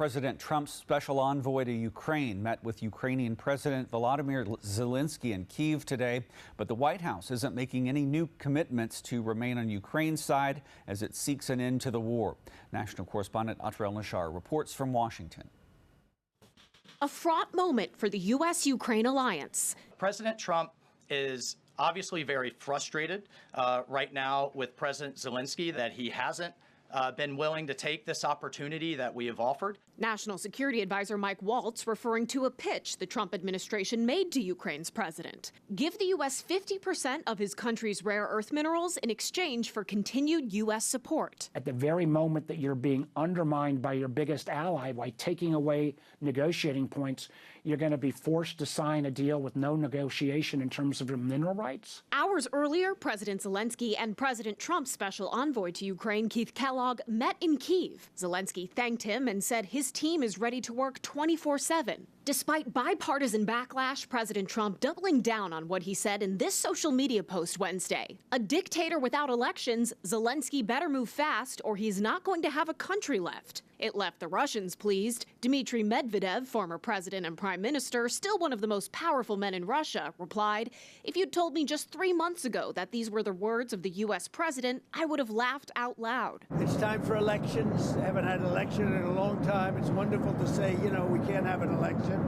President Trump's special envoy to Ukraine met with Ukrainian President Volodymyr Zelensky in Kyiv today, but the White House isn't making any new commitments to remain on Ukraine's side as it seeks an end to the war. National correspondent Atrel Nashar reports from Washington. A fraught moment for the U.S.-Ukraine alliance. President Trump is obviously very frustrated right now with President Zelensky that he hasn't been willing to take this opportunity that we have offered. National Security Advisor Mike Waltz referring to a pitch the Trump administration made to Ukraine's president. Give the U.S. 50% of his country's rare earth minerals in exchange for continued U.S. support. At the very moment that you're being undermined by your biggest ally by taking away negotiating points, you're going to be forced to sign a deal with no negotiation in terms of your mineral rights. Hours earlier, President Zelensky and President Trump's special envoy to Ukraine, Keith Kellogg, met in Kyiv. Zelensky thanked him and said his team is ready to work 24/7. Despite bipartisan backlash, President Trump doubling down on what he said in this social media post Wednesday. A dictator without elections, Zelensky better move fast or he's not going to have a country left. It left the Russians pleased. Dmitry Medvedev, former president and prime minister, still one of the most powerful men in Russia, replied, "If you'd told me just 3 months ago that these were the words of the U.S. president, I would have laughed out loud." It's time for elections. Haven't had an election in a long time. It's wonderful to say, we can't have an election,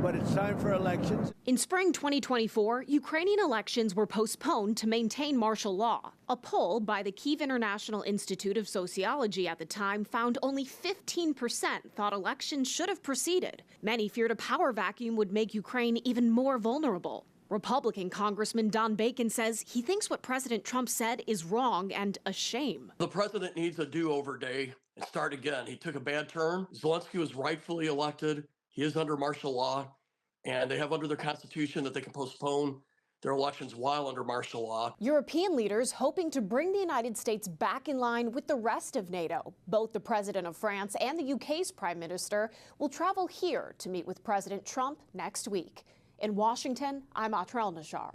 but it's time for elections. In spring 2024, Ukrainian elections were postponed to maintain martial law. A poll by the Kyiv International Institute of Sociology at the time found only 15% thought elections should have proceeded. Many feared a power vacuum would make Ukraine even more vulnerable. Republican Congressman Don Bacon says he thinks what President Trump said is wrong and a shame. The president needs a do-over day and start again. He took a bad turn. Zelensky was rightfully elected. He is under martial law, and they have under their constitution that they can postpone their elections while under martial law. European leaders hoping to bring the United States back in line with the rest of NATO. Both the president of France and the UK's prime minister will travel here to meet with President Trump next week. In Washington, I'm Atrel Nashar.